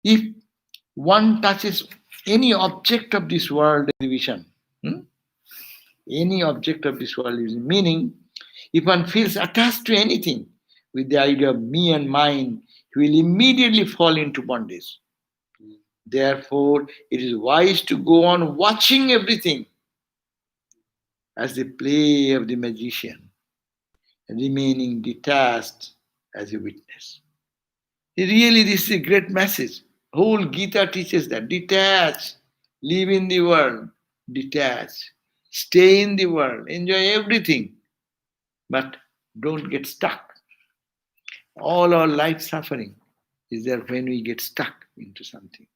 If one touches any object of this world vision, any object of this world is meaning, if one feels attached to anything with the idea of me and mine, he will immediately fall into bondage. Therefore, it is wise to go on watching everything as the play of the magician, remaining detached as a witness. Really, this is a great message. Whole Gita teaches that. Detach, live in the world, detach, stay in the world, enjoy everything, but don't get stuck. All our life suffering is there when we get stuck into something.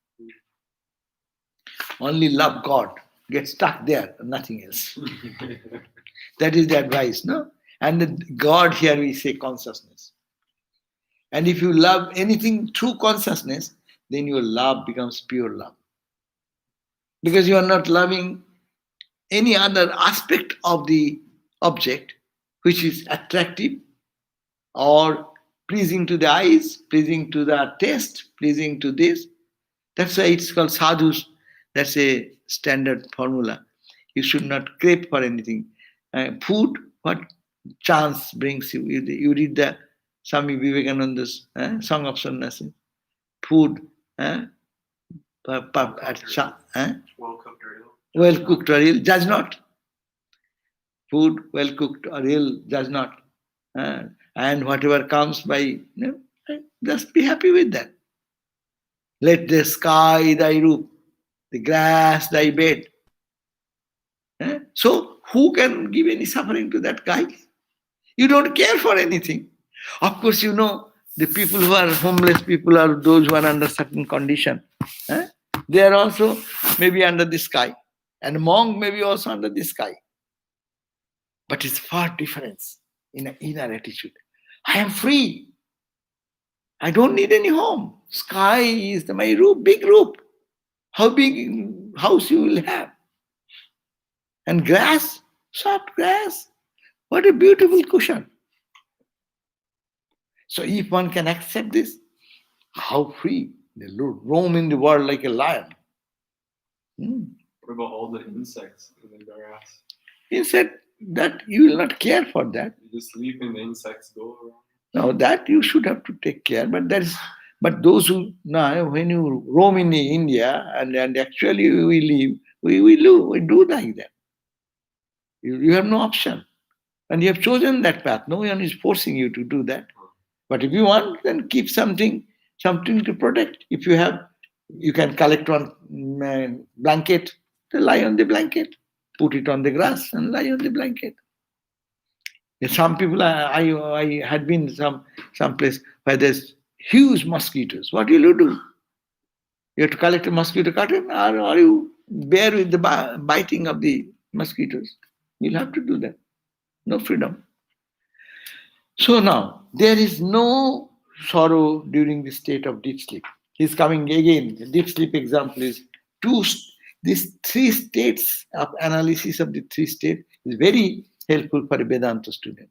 Only love God, get stuck there, nothing else. That is the advice, no? And the God here we say consciousness. And if you love anything through consciousness, then your love becomes pure love. Because you are not loving any other aspect of the object which is attractive or pleasing to the eyes, pleasing to the taste, pleasing to this. That's why it's called sadhus. That's a standard formula. You should not crave for anything. Food, what chance brings you? You read the Swami Vivekananda's Song of Sannyasi. Food, well cooked or ill. Well cooked or ill, judge not. Food, well cooked or ill, judge not. And whatever comes by, just be happy with that. Let the sky thy roof, the grass thy bed. So who can give any suffering to that guy? You don't care for anything. Of course, the people who are homeless people are those who are under certain condition. They are also maybe under the sky. And monk may be also under the sky. But it's far difference in an inner attitude. I am free. I don't need any home. Sky is my roof, big roof. How big house you will have? And grass, soft grass. What a beautiful cushion. So if one can accept this, how free. They roam in the world like a lion. What about all the insects in the grass? Insect, that you will not care for that. You just leave and the insects go around. No, that you should have to take care. But those who now when you roam in India and actually we live, we do like that. You have no option. And you have chosen that path. No one is forcing you to do that. But if you want, then keep something to protect. If you have, you can collect one blanket, then lie on the blanket. Put it on the grass and lie on the blanket. Some people, I had been some place where there's huge mosquitoes. What will you do? You have to collect a mosquito curtain, or you bear with the biting of the mosquitoes. You'll have to do that. No freedom. So now, there is no sorrow during the state of deep sleep. He's coming again. The deep sleep example is these three states of analysis of the three states is very helpful for a Vedanta student.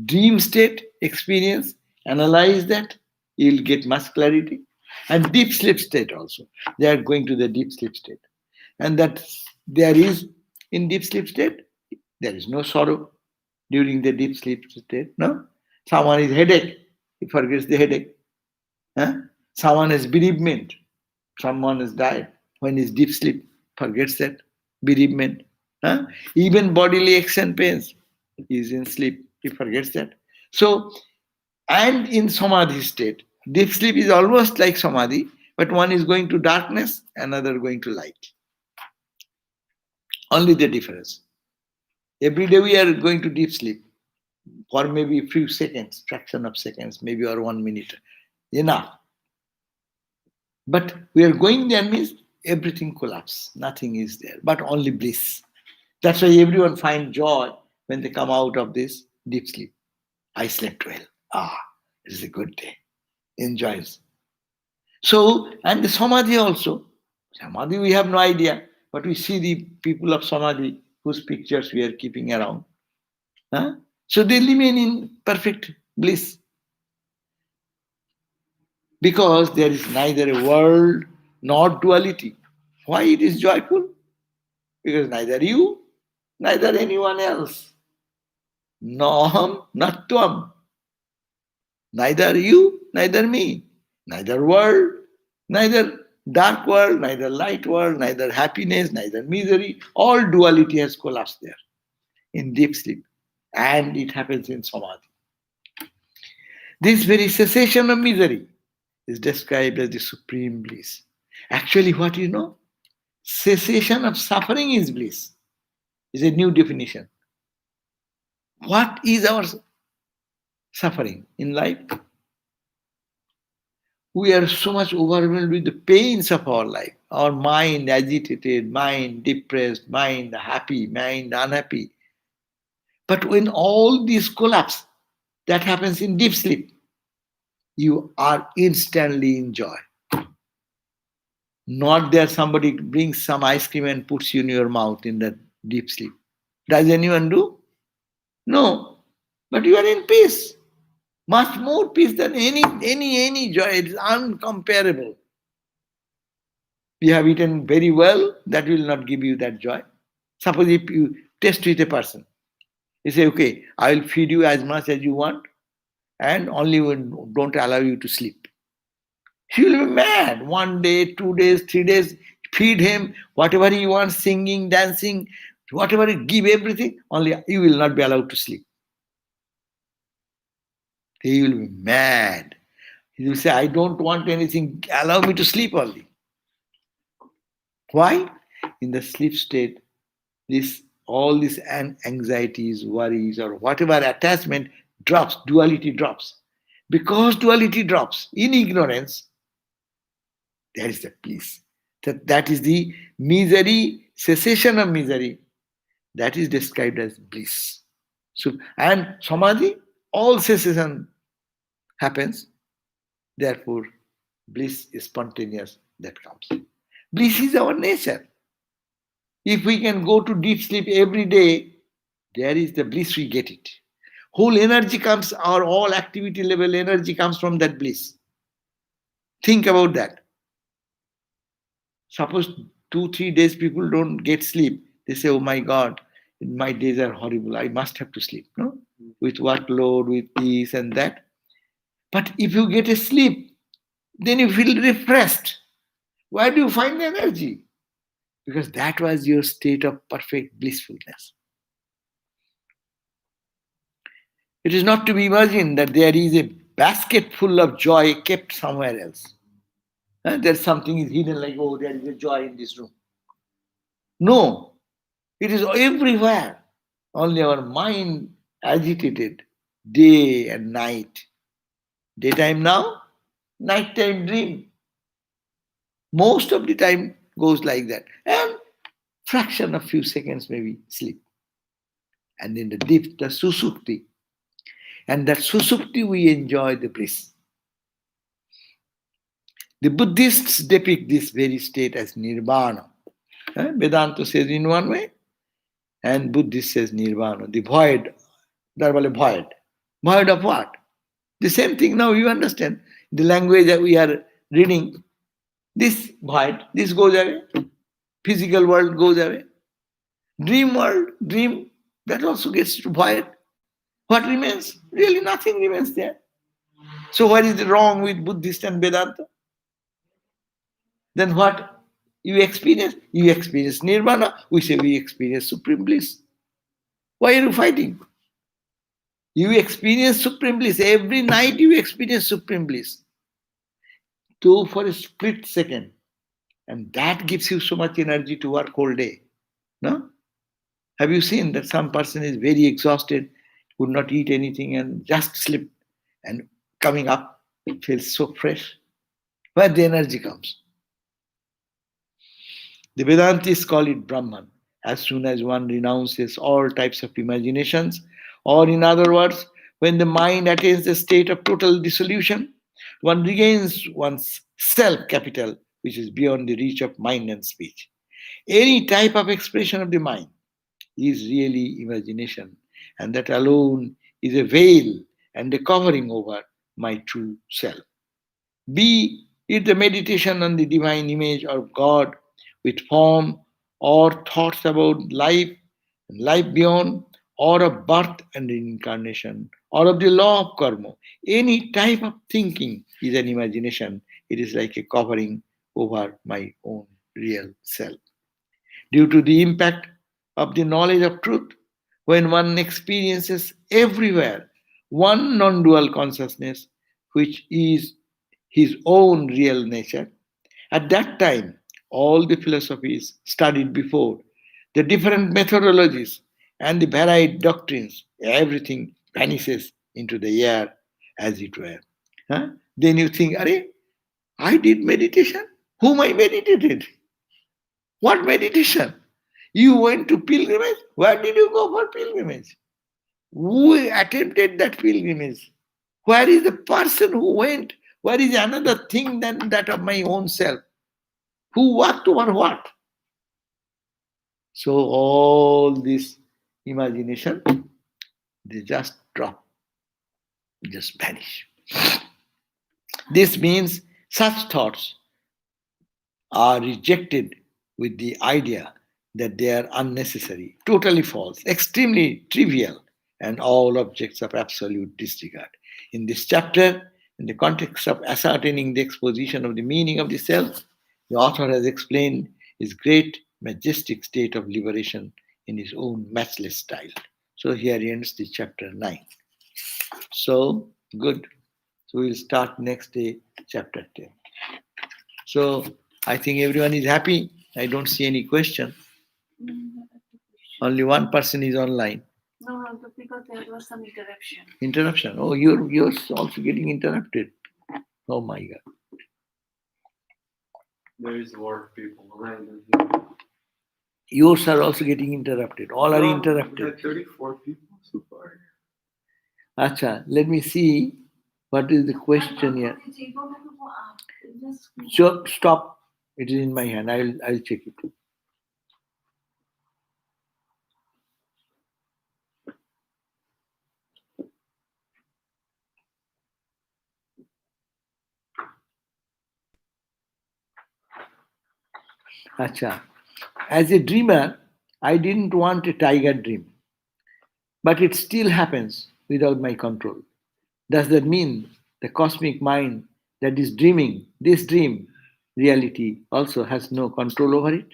Dream state experience, analyze that, you'll get much clarity. And deep sleep state also. They are going to the deep sleep state. And that there is, in deep sleep state, there is no sorrow during the deep sleep state. No? Someone is headache, he forgets the headache. Someone has bereavement, someone has died. When he's deep sleep, forgets that bereavement. Even bodily aches and pains, he is in sleep, he forgets that. So, and in samadhi state, deep sleep is almost like samadhi, but one is going to darkness, another going to light. Only the difference. Every day we are going to deep sleep for maybe a few seconds, fraction of seconds, maybe or 1 minute. Enough. But we are going there means everything collapses. Nothing is there, but only bliss. That's why everyone finds joy when they come out of this deep sleep. I slept well. It is a good day. Enjoys. So, and the samadhi also. Samadhi, we have no idea, but we see the people of samadhi whose pictures we are keeping around. So they remain in perfect bliss. because there is neither a world nor duality. Why it is joyful? Because neither you, neither anyone else, noham, not tvam, neither you, neither me, neither world, neither dark world, neither light world, neither happiness, neither misery. All duality has collapsed there in deep sleep. And it happens in samadhi. This very cessation of misery is described as the supreme bliss. Actually, what you know? Cessation of suffering is bliss, is a new definition. What is our suffering in life? We are so much overwhelmed with the pains of our life. Our mind agitated, mind depressed, mind happy, mind unhappy. But when all these collapse, that happens in deep sleep, you are instantly in joy. Not there somebody brings some ice cream and puts you in your mouth in that deep sleep. Does anyone do? No. But you are in peace. Much more peace than any joy. It is uncomparable. You have eaten very well, that will not give you that joy. Suppose if you test with a person, you say, okay, I will feed you as much as you want, and only when don't allow you to sleep. He will be mad. 1 day, 2 days, 3 days, feed him whatever he wants, singing, dancing, whatever you give everything, only you will not be allowed to sleep. He will be mad. He will say, I don't want anything, allow me to sleep only. Why? In the sleep state, this all these anxieties, worries, or whatever attachment drops, duality drops. Because duality drops in ignorance, there is the peace. That is the misery, cessation of misery. That is described as bliss. So, and samadhi, all cessation happens. Therefore, bliss is spontaneous that comes. Bliss is our nature. If we can go to deep sleep every day, there is the bliss we get it. Whole energy comes, our all activity level energy comes from that bliss. Think about that. Suppose 2, 3 days people don't get sleep. They say, oh my God, my days are horrible. I must have to sleep. No? With workload, with this and that. But if you get a sleep, then you feel refreshed. Where do you find the energy? Because that was your state of perfect blissfulness. It is not to be imagined that there is a basket full of joy kept somewhere else. There's something is hidden, like, oh, there is a joy in this room. No, it is everywhere. Only our mind agitated day and night. Daytime now, nighttime dream. Most of the time goes like that. And fraction of few seconds maybe sleep. And in the deep, the susupti. And that susupti we enjoy the bliss. The Buddhists depict this very state as nirvana. Vedanta says in one way, and Buddhist says nirvana, the void, normally void. Void of what? The same thing now you understand. The language that we are reading, this void, this goes away. Physical world goes away. Dream world, dream, that also gets to void. What remains? Really nothing remains there. So what is wrong with Buddhist and Vedanta? Then what you experience? You experience nirvana. We say we experience supreme bliss. Why are you fighting? You experience supreme bliss. Every night you experience supreme bliss. Though for a split second. And that gives you so much energy to work whole day. No? Have you seen that some person is very exhausted, would not eat anything and just sleep, and coming up feels so fresh? Where the energy comes? The Vedantists call it Brahman. As soon as one renounces all types of imaginations, or in other words, when the mind attains the state of total dissolution, one regains one's self capital, which is beyond the reach of mind and speech. Any type of expression of the mind is really imagination, and that alone is a veil and a covering over my true self. Be it the meditation on the divine image of God with form or thoughts about life and life beyond, or of birth and reincarnation, or of the law of karma. Any type of thinking is an imagination. It is like a covering over my own real self. Due to the impact of the knowledge of truth, when one experiences everywhere one non dual consciousness, which is his own real nature, at that time, all the philosophies studied before, the different methodologies, and the varied doctrines, everything vanishes into the air as it were. Huh? Then you think, Are, I did meditation? Whom I meditated? What meditation? You went to pilgrimage? Where did you go for pilgrimage? Who attempted that pilgrimage? Where is the person who went? Where is another thing than that of my own self? Who worked over what? So all this imagination, they just drop, just vanish. This means such thoughts are rejected with the idea that they are unnecessary, totally false, extremely trivial, and all objects of absolute disregard. In this chapter, in the context of ascertaining the exposition of the meaning of the self, the author has explained his great, majestic state of liberation in his own matchless style. So here ends the chapter 9. So, good. So we'll start next day, chapter 10. So I think everyone is happy. I don't see any question. Only one person is online. No, because there was some interruption. Interruption. Oh, you're also getting interrupted. Oh my God. There is more people online. Yours are also getting interrupted. All are We interrupted. had 34 people so far. Acha, let me see what is the question here. Sure, stop. It is in my hand. I'll check it. Acha. As a dreamer, I didn't want a tiger dream, but it still happens without my control. Does that mean the cosmic mind that is dreaming this dream reality also has no control over it?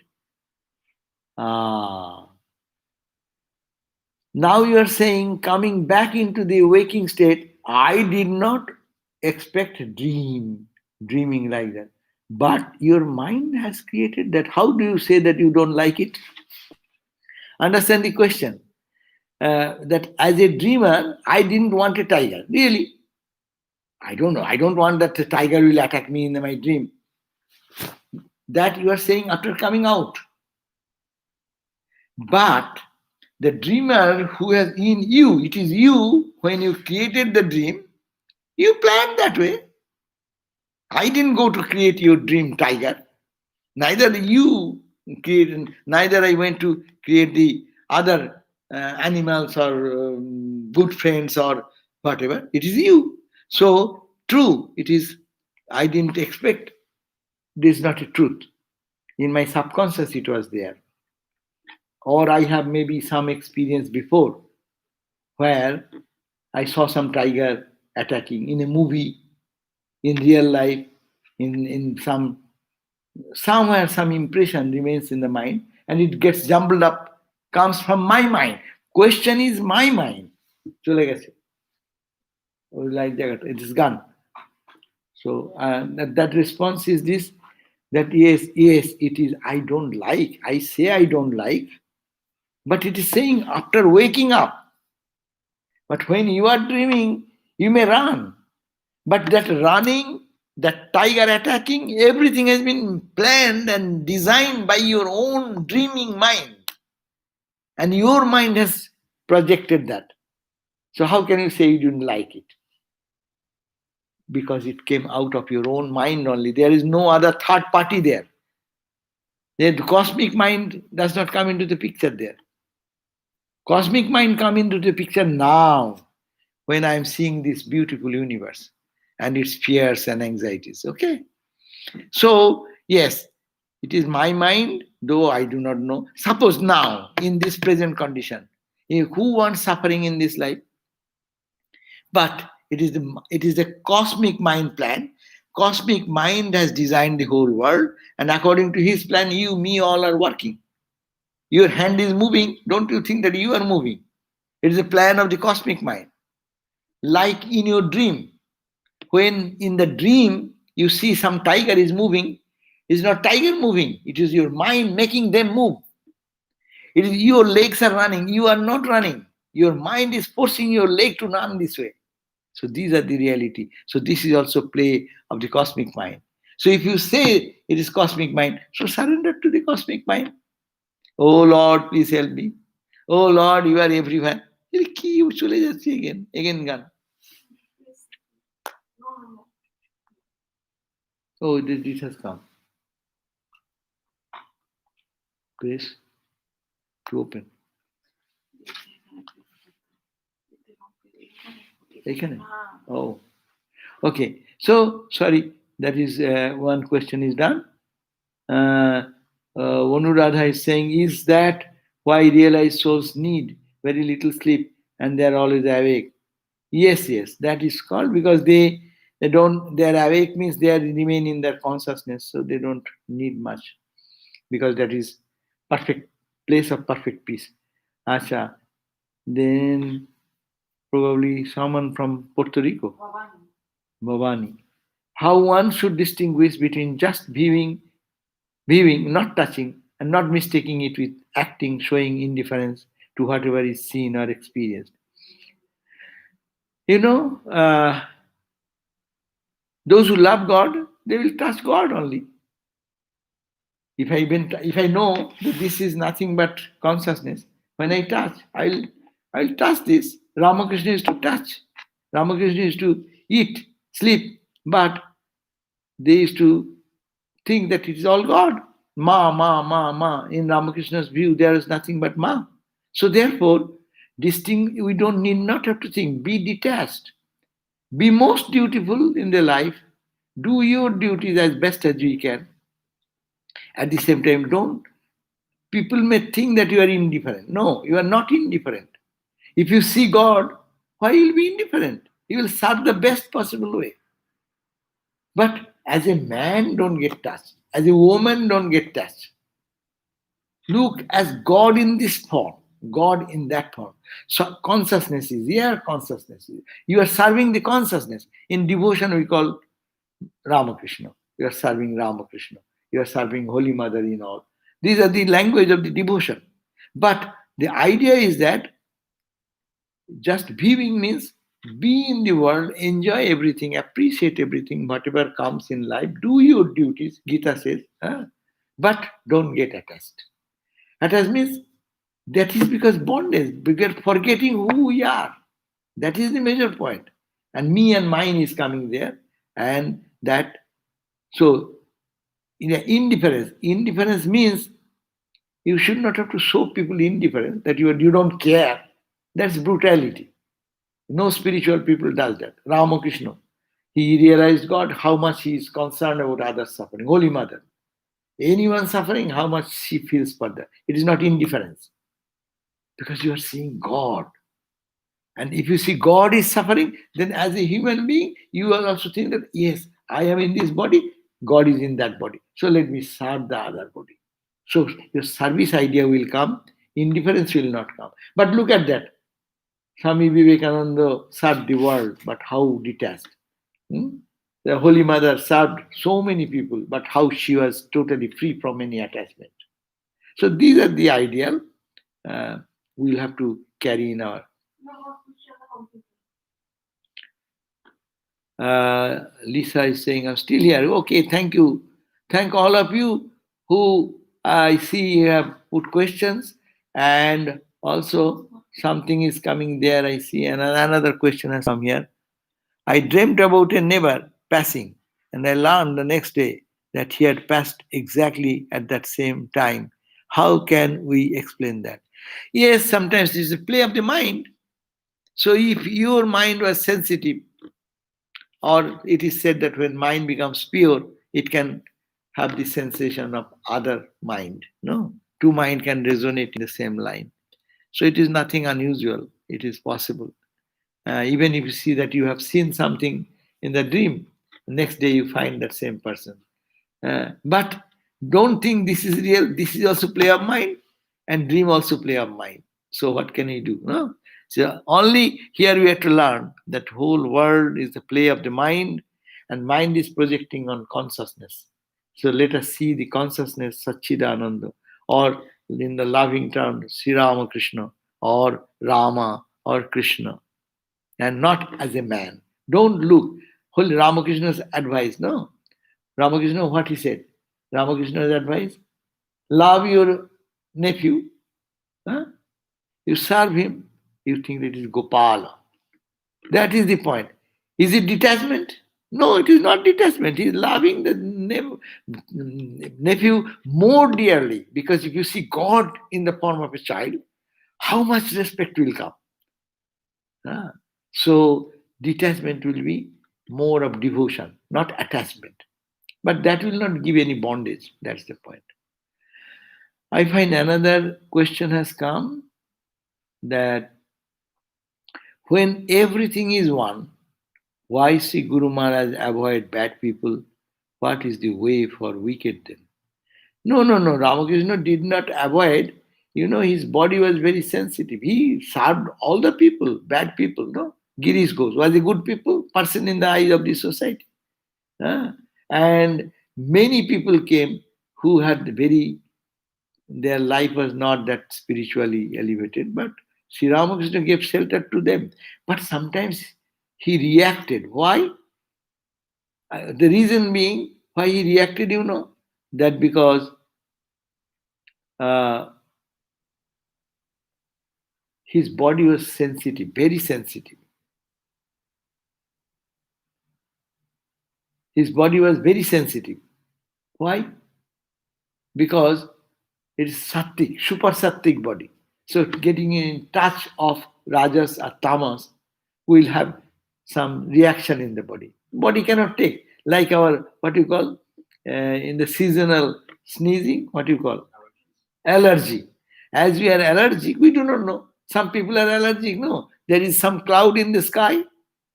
Ah. Now you are saying, coming back into the waking state, I did not expect dreaming like that. But your mind has created that. How do you say that you don't like it? Understand the question. That as a dreamer, I didn't want a tiger. Really? I don't know. I don't want that the tiger will attack me in my dream. That you are saying after coming out. But the dreamer who has in you, it is you, when you created the dream, you planned that way. I didn't go to create your dream tiger. Neither you created, neither I went to create the other animals or good friends or whatever. It is you. So, true, it is, I didn't expect, this is not a truth. In my subconscious, it was there. Or I have maybe some experience before where I saw some tiger attacking in a movie, in real life, in somewhere some impression remains in the mind and it gets jumbled up, comes from my mind. Question is my mind. চলে গেছে like that, it is gone. So that response is this, that yes, it is, I don't like, I say I don't like, but it is saying after waking up. But when you are dreaming, you may run. But that running, that tiger attacking, everything has been planned and designed by your own dreaming mind. And your mind has projected that. So how can you say you didn't like it? Because it came out of your own mind only. There is no other third party there. The cosmic mind does not come into the picture there. Cosmic mind come into the picture now when I am seeing this beautiful universe. and its fears and anxieties. Okay? So, yes, it is my mind, though I do not know. Suppose now, in this present condition, who wants suffering in this life? But it is a cosmic mind plan. Cosmic mind has designed the whole world, and according to his plan, you, me, all are working. Your hand is moving. Don't you think that you are moving? It is a plan of the cosmic mind. Like in your dream, when in the dream you see some tiger is moving, it's not tiger moving, it is your mind making them move. It is your legs are running, you are not running. Your mind is forcing your leg to run this way. So these are the reality. So this is also play of the cosmic mind. So if you say it is cosmic mind, so surrender to the cosmic mind. Oh Lord, please help me. Oh Lord, you are everywhere. কি চলে যাচ্ছে again গান. Yes. No, no, no. Oh, this has come. Grace to open. এখানে? Oh, okay. So, sorry, that is one question is done. Anuradha is saying, is that why realized souls need very little sleep and they are always awake? Yes, yes, that is called because they are awake means they are remain in their consciousness, so they don't need much because that is perfect place of perfect peace. Asha, then probably someone from Puerto Rico, Bhavani. How one should distinguish between just viewing, not touching, and not mistaking it with acting, showing indifference to whatever is seen or experienced. You know, those who love God, they will touch God only. If I know that this is nothing but consciousness, when I touch, I'll touch this. Ramakrishna is to touch. Ramakrishna is to eat, sleep, but they used to think that it is all God. Ma, ma, ma, ma. In Ramakrishna's view, there is nothing but ma. So therefore, we don't need not have to think. Be detached. Be most dutiful in the life. Do your duties as best as we can. At the same time, don't. People may think that you are indifferent. No, you are not indifferent. If you see God, why you will be indifferent? You will serve the best possible way. But as a man, don't get touched. As a woman, don't get touched. Look as God in this form, God in that form. So consciousness is here, consciousness is. You are serving the consciousness. In devotion, we call Ramakrishna. You are serving Ramakrishna. You are serving Holy Mother in all. These are the language of the devotion. But the idea is that just viewing means be in the world, enjoy everything, appreciate everything, whatever comes in life, do your duties, Gita says, but don't get attached. Attached means that is because bondage, because forgetting who we are. That is the major point. And me and mine is coming there. And that, so in indifference, indifference means you should not have to show people indifference, that you don't care. That's brutality. No spiritual people does that. Ramakrishna, he realized God, how much he is concerned about others suffering. Holy Mother, anyone suffering, how much she feels for that. It is not indifference. Because you are seeing God. And if you see God is suffering, then as a human being, you will also think that, yes, I am in this body, God is in that body. So let me serve the other body. So your service idea will come, indifference will not come. But look at that. Swami Vivekananda served the world, but how detached. Hmm? The Holy Mother served so many people, but how she was totally free from any attachment. So these are the ideal we'll have to carry in our. Lisa is saying, I'm still here. Okay, thank you. Thank all of you who I see you have put questions, and also something is coming there. I see another question has come here. I dreamt about a neighbor passing, and I learned the next day that he had passed exactly at that same time. How can we explain that? Yes, sometimes it's a play of the mind. So if your mind was sensitive Or it is said that when mind becomes pure, it can have the sensation of other mind. No, two mind can resonate in the same line. So it is nothing unusual. It is possible. Even if you see that you have seen something in the dream, next day you find that same person. But don't think this is real. This is also play of mind, and dream also play of mind. So what can we do? No? So only here we have to learn that whole world is the play of the mind, and mind is projecting on consciousness. So let us see the consciousness Satchidananda, or in the loving term Sri Ramakrishna, or Rama, or Krishna, and not as a man. Don't look. Holy Ramakrishna's advice, no? Ramakrishna, what he said? Ramakrishna's advice: love your nephew, huh? You serve him, you think that it is Gopala. That is the point. Is it detachment? No, it is not detachment. He is loving the nephew more dearly, because if you see God in the form of a child, how much respect will come? Ah. So, detachment will be more of devotion, not attachment. But that will not give any bondage. That's the point. I find another question has come, that when everything is one, why Sri Guru Maharaj avoid bad people? What is the way for wicked then? No, no, no. Ramakrishna did not avoid. His body was very sensitive. He served all the people, bad people. No, Girish Ghosh was a good people person in the eyes of the society. Ah. And many people came who had their life was not that spiritually elevated, but Sri Ramakrishna gave shelter to them. But sometimes he reacted. Why? The reason being why he reacted, that because uh, his body was sensitive, very sensitive. His body was very sensitive. Why? Because it is sattvic, super sattvic body. So getting in touch of rajas or tamas will have some reaction in the body. Body cannot take, like our what you call in the seasonal sneezing. What you call allergy. As we are allergic, we do not know. Some people are allergic. No, there is some cloud in the sky.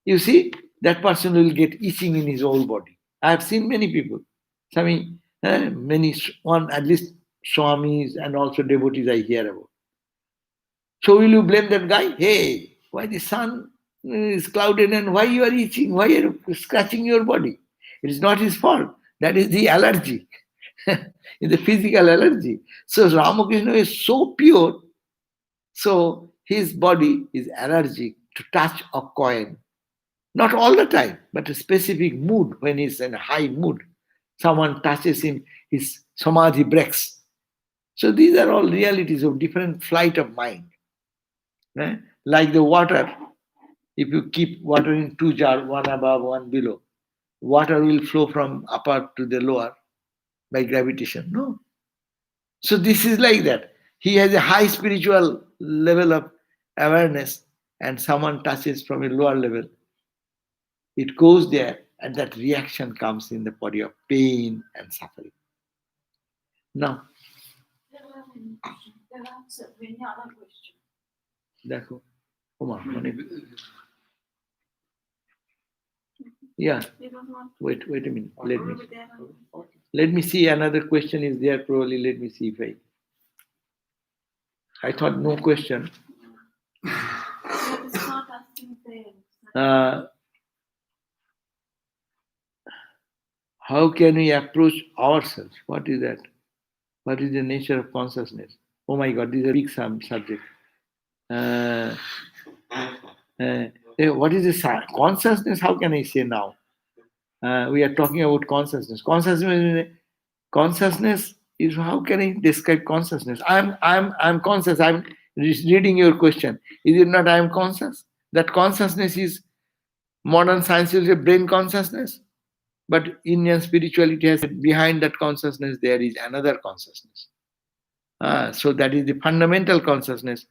You see, that person will get itching in his whole body. I have seen many people. Many one at least swamis and also devotees I hear about. So will you blame that guy? Hey, why the sun is clouded and why you are itching? Why are you scratching your body? It is not his fault. That is the allergy. In the physical allergy. So Ramakrishna is so pure, so his body is allergic to touch a coin. Not all the time, but a specific mood when he's in a high mood. Someone touches him, his samadhi breaks. So these are all realities of different flight of mind. Like the water, if you keep water in two jars, one above, one below, water will flow from upper to the lower by gravitation. No. So this is like that. He has a high spiritual level of awareness, and someone touches from a lower level. It goes there, and that reaction comes in the body of pain and suffering. Now, That's a very other question. দেখো, Kumar, yeah. Wait a minute. Let me see. Another question is there. Probably. Let me see if I thought no question. How can we approach ourselves? What is that? What is the nature of consciousness? Oh my God, this is a big subject. What is this consciousness? How can I say now? We are talking about consciousness. Consciousness is, how can I describe consciousness? I'm conscious. I'm reading your question. Is it not I am conscious? That consciousness is, modern science will say, brain consciousness. But Indian spirituality has said behind that consciousness there is another consciousness. So that is the fundamental consciousness,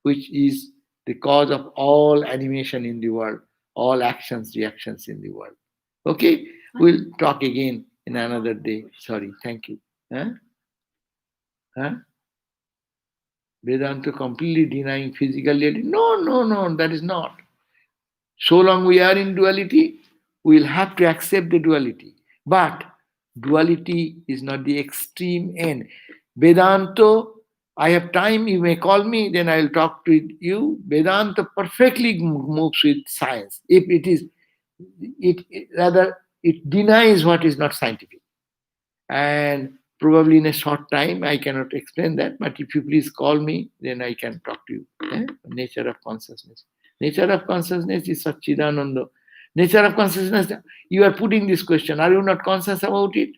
which is the cause of all animation in the world, all actions, reactions in the world. Okay, we'll talk again in another day. Sorry, thank you. Huh? Huh? Vedanta completely denying physical reality. No, no, no, that is not. So long we are in duality, we'll have to accept the duality. But duality is not the extreme end. Vedanta, I have time, you may call me, then I'll talk to you. Vedanta perfectly moves with science. If it is, rather, it denies what is not scientific. And probably in a short time, I cannot explain that, but if you please call me, then I can talk to you. Nature of consciousness. Nature of consciousness is Satchidananda. Nature of consciousness, you are putting this question, are you not conscious about it?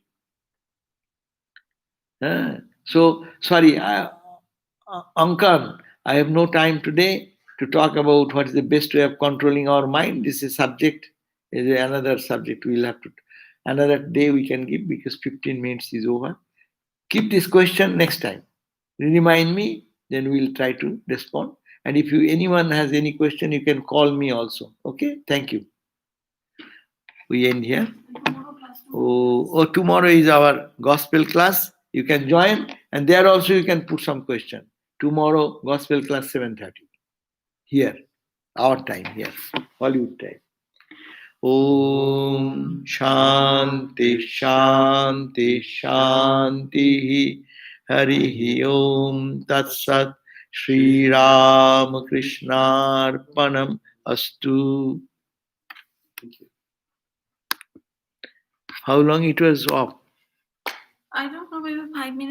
So, sorry, Ankan, I have no time today to talk about what is the best way of controlling our mind. This is subject, is another subject we'll have to, another day we can give because 15 minutes is over. Keep this question next time. Remind me, then we'll try to respond. And if you anyone has any question, you can call me also. Okay, thank you. We end here. Tomorrow is our gospel class. You can join, and there also you can put some question. Tomorrow, gospel class 7:30. Here, our time here, Hollywood time. Om Shanti Shanti Shanti Hari Om Tat Sat Shri Ram Krishnarpanam Astu. How long it was off? I don't know, maybe 5 minutes.